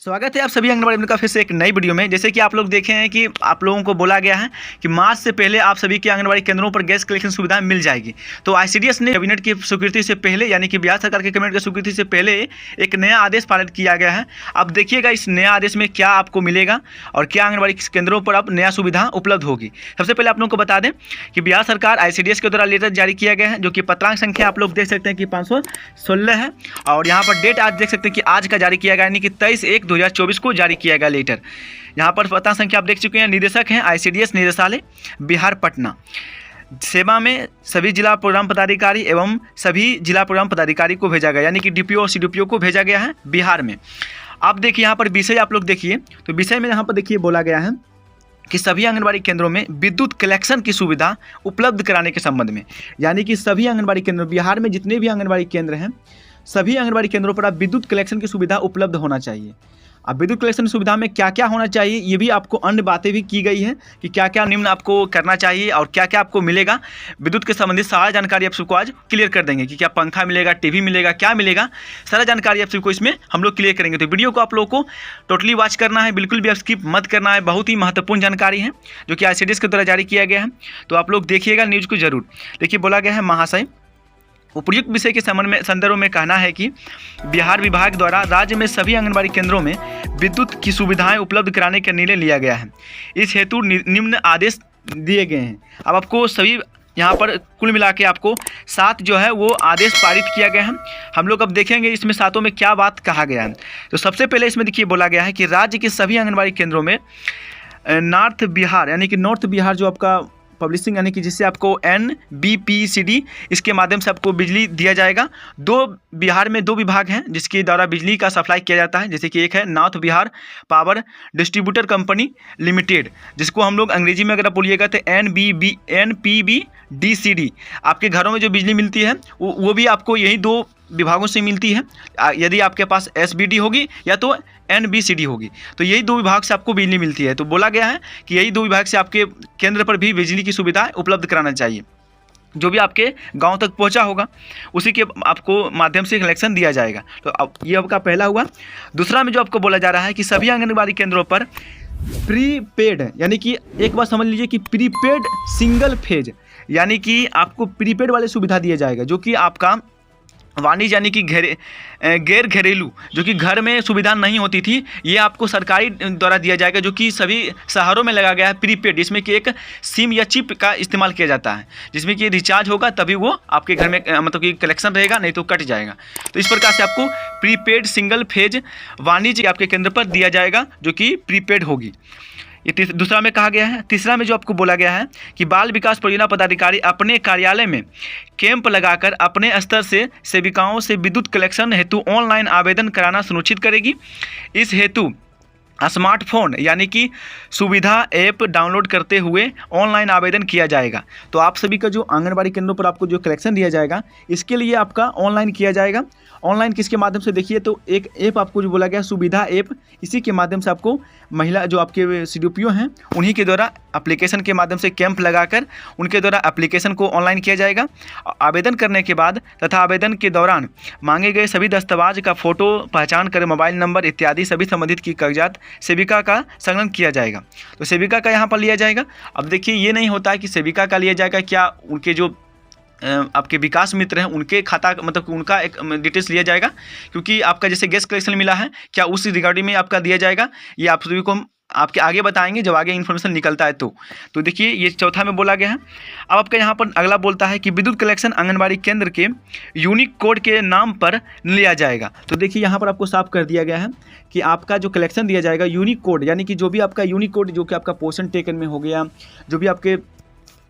स्वागत है आप सभी आंगनबाड़ी का फिर से एक नई वीडियो में। जैसे कि आप लोग देखे हैं कि आप लोगों को बोला गया है कि मार्च से पहले आप सभी के आंगनबाड़ी केंद्रों पर गैस कलेक्शन सुविधा मिल जाएगी। तो आईसीडीएस ने कैबिनेट की स्वीकृति से पहले यानी कि बिहार सरकार के कैबिनेट की स्वीकृति से पहले एक नया आदेश पारित किया गया है। अब देखिएगा इस नया आदेश में क्या आपको मिलेगा और क्या आंगनबाड़ी केंद्रों पर अब नया सुविधा उपलब्ध होगी। सबसे पहले आप लोगों को बता दें कि बिहार सरकार आईसीडीएस के द्वारा लेटर जारी किया गया है, जो कि पत्रांक संख्या आप लोग देख सकते हैं कि 516 है और यहाँ पर डेट आज देख सकते हैं कि आज का जारी किया गया यानी कि 23/1/2024 को जारी किया गया लेटर। यहाँ पर पता संख्या आप देख चुके हैं। निदेशक हैं आईसीडीएस निदेशालय बिहार पटना। सेवा में सभी जिला प्रोग्राम पदाधिकारी एवं सभी जिला प्रोग्राम पदाधिकारी को भेजा गया यानी कि डीपीओ और सीडीपीओ को भेजा गया है बिहार में। आप देखिए यहाँ पर विषय आप लोग देखिए, तो विषय में यहाँ पर देखिए बोला गया है कि सभी आंगनबाड़ी केंद्रों में विद्युत कलेक्शन की सुविधा उपलब्ध कराने के संबंध में, यानी कि सभी आंगनबाड़ी केंद्र बिहार में जितने भी आंगनबाड़ी केंद्र हैं सभी आंगनबाड़ी केंद्रों पर अब विद्युत कलेक्शन की सुविधा उपलब्ध होना चाहिए। अब विद्युत कलेक्शन सुविधा में क्या क्या होना चाहिए ये भी आपको अन्य बातें भी की गई हैं कि क्या क्या निम्न आपको करना चाहिए और क्या क्या आपको मिलेगा। विद्युत के संबंधित सारा जानकारी आप सबको आज क्लियर कर देंगे कि क्या पंखा मिलेगा, टीवी मिलेगा, क्या मिलेगा, सारा जानकारी आप सबको इसमें हम लोग क्लियर करेंगे। तो वीडियो को आप लोगों को टोटली वॉच करना है, बिल्कुल भी स्किप मत करना है। बहुत ही महत्वपूर्ण जानकारी है जो कि आईसीडीएस के द्वारा जारी किया गया है, तो आप लोग देखिएगा न्यूज़ को जरूर। देखिए बोला गया है महाशय उपयुक्त विषय के संदर्भ में कहना है कि बिहार विभाग द्वारा राज्य में सभी आंगनबाड़ी केंद्रों में विद्युत की सुविधाएं उपलब्ध कराने का निर्णय लिया गया है। इस हेतु निम्न आदेश दिए गए हैं। अब आपको सभी यहाँ पर कुल मिला के आपको 7 जो है वो आदेश पारित किया गया है। हम लोग अब देखेंगे इसमें 7 में क्या बात कहा गया है। तो सबसे पहले इसमें देखिए बोला गया है कि राज्य के सभी आंगनबाड़ी केंद्रों में नॉर्थ बिहार यानी कि नॉर्थ बिहार जो आपका पब्लिशिंग यानी कि जिससे आपको NBPCD इसके माध्यम से आपको बिजली दिया जाएगा। बिहार में 2 विभाग हैं जिसके द्वारा बिजली का सप्लाई किया जाता है, जैसे कि एक है north Bihar power distributor company limited, जिसको हम लोग अंग्रेजी में अगर आप बोलिएगा तो NPBDCD। आपके घरों में जो बिजली मिलती है वो भी आपको यही 2 विभागों से मिलती है। यदि आपके पास SBD होगी या तो NBCD होगी, तो यही 2 विभाग से आपको बिजली मिलती है। तो बोला गया है कि यही 2 विभाग से आपके केंद्र पर भी बिजली की सुविधा उपलब्ध कराना चाहिए। जो भी आपके गांव तक पहुंचा होगा उसी के आपको माध्यम से कलेक्शन दिया जाएगा। तो अब ये आपका पहला हुआ। दूसरा में जो आपको बोला जा रहा है कि सभी आंगनबाड़ी केंद्रों पर प्रीपेड यानी कि एक बार समझ लीजिए कि प्रीपेड सिंगल फेज यानी कि आपको प्रीपेड वाले सुविधा दिया जाएगा, जो कि आपका वाणिज्य यानी कि गैर घरेलू जो कि घर में सुविधा नहीं होती थी, ये आपको सरकारी द्वारा दिया जाएगा, जो कि सभी शहरों में लगा गया है प्रीपेड, जिसमें कि एक सिम या चिप का इस्तेमाल किया जाता है, जिसमें कि रिचार्ज होगा तभी वो आपके घर में मतलब कि कलेक्शन रहेगा, नहीं तो कट जाएगा। तो इस प्रकार से आपको प्रीपेड सिंगल फेज वाणिज्य आपके केंद्र पर दिया जाएगा जो कि प्रीपेड होगी। ये दूसरा में कहा गया है। तीसरा में जो आपको बोला गया है कि बाल विकास परियोजना पदाधिकारी अपने कार्यालय में कैंप लगाकर अपने स्तर से सेविकाओं से विद्युत कलेक्शन हेतु ऑनलाइन आवेदन कराना सुनिश्चित करेगी। इस हेतु स्मार्टफोन यानी कि सुविधा ऐप डाउनलोड करते हुए ऑनलाइन आवेदन किया जाएगा। तो आप सभी का जो आंगनबाड़ी केंद्रों पर आपको जो कलेक्शन दिया जाएगा इसके लिए आपका ऑनलाइन किया जाएगा। ऑनलाइन किसके माध्यम से देखिए, तो एक ऐप आपको जो बोला गया सुविधा ऐप, इसी के माध्यम से आपको महिला जो आपके सीडीपीओ हैं उन्हीं के द्वारा एप्लीकेशन के माध्यम से कैंप लगाकर उनके द्वारा एप्लीकेशन को ऑनलाइन किया जाएगा। आवेदन करने के बाद तथा आवेदन के दौरान मांगे गए सभी दस्तावेज का फ़ोटो, पहचान कर मोबाइल नंबर इत्यादि सभी संबंधित की कागजात सेविका का संलग्न किया जाएगा। तो सेविका का यहाँ पर लिया जाएगा। अब देखिए ये नहीं होता है कि सेविका का लिया जाएगा, क्या उनके जो आपके विकास मित्र हैं उनके खाता मतलब उनका एक डिटेल्स लिया जाएगा, क्योंकि आपका जैसे गैस कलेक्शन मिला है क्या उस रिगार्डिंग में आपका दिया जाएगा, ये आप सभी को हम आपके आगे बताएंगे जब आगे इन्फॉर्मेशन निकलता है। तो देखिए ये चौथा में बोला गया है। अब आपका यहाँ पर अगला बोलता है कि विद्युत कलेक्शन आंगनबाड़ी केंद्र के यूनिक कोड के नाम पर लिया जाएगा। तो देखिए यहाँ पर आपको साफ कर दिया गया है कि आपका जो कलेक्शन दिया जाएगा यूनिक कोड यानी कि जो भी आपका यूनिक कोड जो कि आपका पोषण टेकन में हो गया, जो भी आपके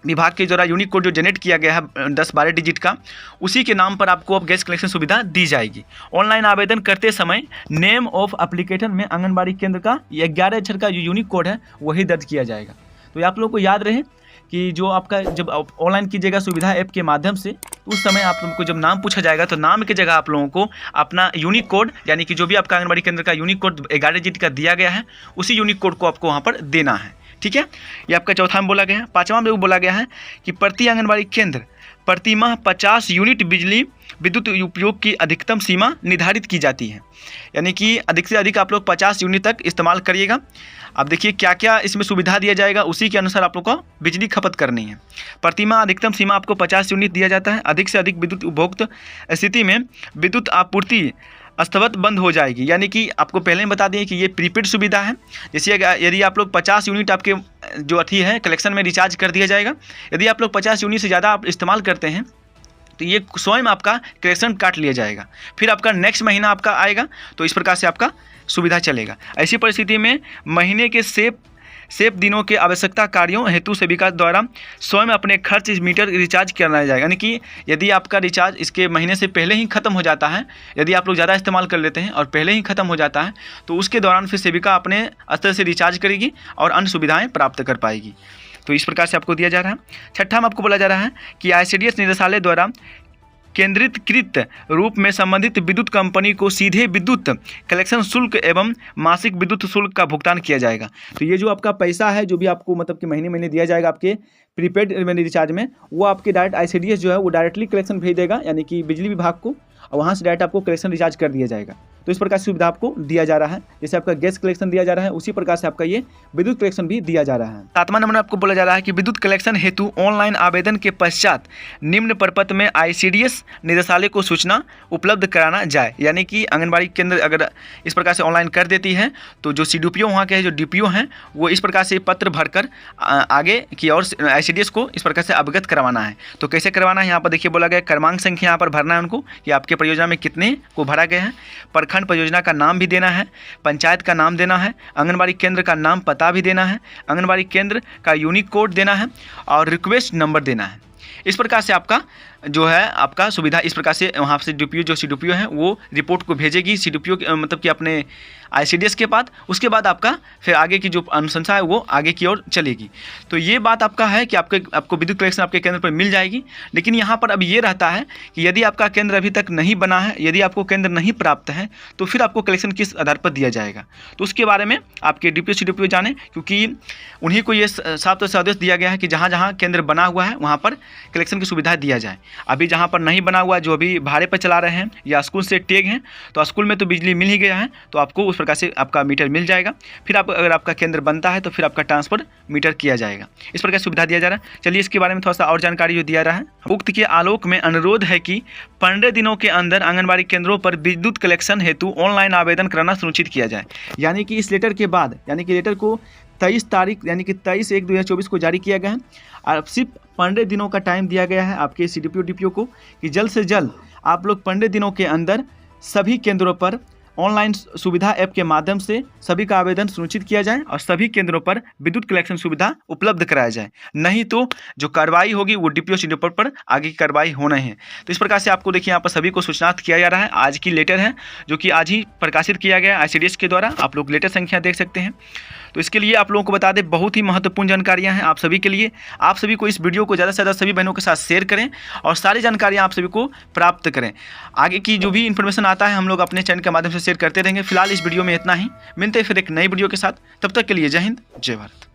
विभाग के द्वारा यूनिक कोड जो जनरेट किया गया है 10-12 डिजिट का, उसी के नाम पर आपको अब गैस कलेक्शन सुविधा दी जाएगी। ऑनलाइन आवेदन करते समय नेम ऑफ एप्लीकेशन में आंगनबाड़ी केंद्र का 11 अक्षर का जो यूनिक कोड है वही दर्ज किया जाएगा। तो आप लोगों को याद रहे कि जो आपका जब ऑनलाइन कीजिएगा सुविधा ऐप के माध्यम से, तो उस समय आप लोगों को जब नाम पूछा जाएगा तो नाम की जगह आप लोगों को अपना यूनिक कोड यानी कि जो भी आपका आंगनबाड़ी केंद्र का यूनिक कोड 11 डिजिट का दिया गया है उसी यूनिक कोड को आपको वहाँ पर देना है। ठीक है, ये आपका चौथा में बोला गया है। पाँचवा में बोला गया है कि प्रति आंगनबाड़ी केंद्र प्रतिमाह 50 यूनिट बिजली विद्युत उपयोग की अधिकतम सीमा निर्धारित की जाती है। यानी कि अधिक से अधिक आप लोग 50 यूनिट तक इस्तेमाल करिएगा। अब देखिए क्या क्या इसमें सुविधा दिया जाएगा, उसी के अनुसार आप लोग को बिजली खपत करनी है। प्रतिमाह अधिकतम सीमा आपको 50 यूनिट दिया जाता है। अधिक से अधिक विद्युत उपभोक्त स्थिति में विद्युत आपूर्ति अस्थवत बंद हो जाएगी। यानी कि आपको पहले ही बता दें कि ये प्रीपेड सुविधा है। जैसे यदि आप लोग 50 यूनिट आपके जो अथी है कलेक्शन में रिचार्ज कर दिया जाएगा। यदि आप लोग 50 यूनिट से ज़्यादा आप इस्तेमाल करते हैं तो ये स्वयं आपका कलेक्शन काट लिया जाएगा, फिर आपका नेक्स्ट महीना आपका आएगा। तो इस प्रकार से आपका सुविधा चलेगा। ऐसी परिस्थिति में महीने के शेष दिनों के आवश्यकता कार्यों हेतु सेविका द्वारा स्वयं अपने खर्च मीटर रिचार्ज करना जाएगा। यानी कि यदि आपका रिचार्ज इसके महीने से पहले ही ख़त्म हो जाता है, यदि आप लोग ज़्यादा इस्तेमाल कर लेते हैं और पहले ही ख़त्म हो जाता है, तो उसके दौरान फिर सेविका अपने स्तर से रिचार्ज करेगी और अन्य सुविधाएँ प्राप्त कर पाएगी। तो इस प्रकार से आपको दिया जा रहा है। छठा में आपको बोला जा रहा है कि ICDS निदेशालय द्वारा केंद्रीकृत रूप में संबंधित विद्युत कंपनी को सीधे विद्युत कलेक्शन शुल्क एवं मासिक विद्युत शुल्क का भुगतान किया जाएगा। तो ये जो आपका पैसा है जो भी आपको मतलब कि महीने महीने दिया जाएगा आपके प्रीपेड रिचार्ज में, वो आपके डायरेक्ट ICDS जो है वो डायरेक्टली कलेक्शन भेज देगा, यानी कि बिजली विभाग को, और वहाँ से डायरेक्ट आपको कलेक्शन रिचार्ज कर दिया जाएगा। तो इस प्रकार से सुविधा आपको दिया जा रहा है। जैसे आपका गैस कलेक्शन दिया जा रहा है, उसी प्रकार से आपका ये विद्युत कलेक्शन भी दिया जा रहा है। 7वां नंबर आपको बोला जा रहा है कि विद्युत कलेक्शन हेतु ऑनलाइन आवेदन के पश्चात निम्न प्रपत्र में ICDS निदेशालय को सूचना उपलब्ध कराना जाए। यानी कि आंगनबाड़ी केंद्र अगर इस प्रकार से ऑनलाइन कर देती है तो जो CDPO वहाँ के जो DPO हैं वो इस प्रकार से पत्र भरकर आगे की और ICDS को इस प्रकार से अवगत करवाना है। तो कैसे करवाना है, यहाँ पर देखिए बोला गया क्रमांक संख्या यहाँ पर भरना है उनको कि आपके परियोजना में कितने को भरा गया है। प्रखंड परियोजना का नाम भी देना है, पंचायत का नाम देना है, आंगनबाड़ी केंद्र का नाम पता भी देना है, आंगनबाड़ी केंद्र का यूनिक कोड देना है और रिक्वेस्ट नंबर देना है। इस प्रकार से आपका जो है आपका सुविधा इस प्रकार से वहाँ से DPO जो CDPO है वो रिपोर्ट को भेजेगी CDPO मतलब कि अपने ICDS के बाद। उसके बाद आपका फिर आगे की जो अनुशंसा है वो आगे की ओर चलेगी। तो ये बात आपका है कि आपको विद्युत कलेक्शन आपके केंद्र पर मिल जाएगी। लेकिन यहाँ पर अब ये रहता है कि यदि आपका केंद्र अभी तक नहीं बना है, यदि आपको केंद्र नहीं प्राप्त है, तो फिर आपको कलेक्शन किस आधार पर दिया जाएगा, तो उसके बारे में आपके DPO CDPO जाने, क्योंकि उन्हीं को ये साफ तौर से आदेश दिया गया है कि जहाँ जहाँ केंद्र बना हुआ है वहाँ पर कलेक्शन की सुविधा दिया जाए। अभी जहाँ पर नहीं बना हुआ, जो अभी भाड़े पर चला रहे हैं या स्कूल से टैग हैं, तो स्कूल में तो बिजली मिल ही गया है, तो आपको उस प्रकार से आपका मीटर मिल जाएगा। फिर आप अगर आपका केंद्र बनता है तो फिर आपका ट्रांसफर मीटर किया जाएगा। इस प्रकार सुविधा दिया जा रहा है। चलिए इसके बारे में थोड़ा सा और जानकारी जो दिया रहा है। उक्त के आलोक में अनुरोध है कि 15 दिनों के अंदर आंगनबाड़ी केंद्रों पर विद्युत कलेक्शन हेतु ऑनलाइन आवेदन कराना सुनिश्चित किया जाए। यानी कि इस लेटर के बाद, यानी कि लेटर को 23 तारीख यानी कि 23/1/2024 को जारी किया गया है और सिर्फ 15 दिनों का टाइम दिया गया है आपके CDPO DPO को कि जल्द से जल्द आप लोग 15 दिनों के अंदर सभी केंद्रों पर ऑनलाइन सुविधा ऐप के माध्यम से सभी का आवेदन सुनिश्चित किया जाए और सभी केंद्रों पर विद्युत कलेक्शन सुविधा उपलब्ध कराया जाए। नहीं तो जो कार्रवाई होगी वो DPO CDPO पर आगे की कार्रवाई होना है। तो इस प्रकार से आपको देखिए यहाँ पर सभी को सूचनार्थ किया जा रहा है। आज की लेटर है जो कि आज ही प्रकाशित किया गया ICDS के द्वारा। आप लोग लेटर संख्या देख सकते हैं। तो इसके लिए आप लोगों को बता दें, बहुत ही महत्वपूर्ण जानकारियां हैं आप सभी के लिए। आप सभी को इस वीडियो को ज़्यादा से ज़्यादा सभी बहनों के साथ शेयर करें और सारी जानकारियां आप सभी को प्राप्त करें। आगे की जो भी इन्फॉर्मेशन आता है हम लोग अपने चैनल के माध्यम से शेयर करते रहेंगे। फिलहाल इस वीडियो में इतना ही, मिलते हैं फिर एक नई वीडियो के साथ। तब तक के लिए जय हिंद, जय भारत।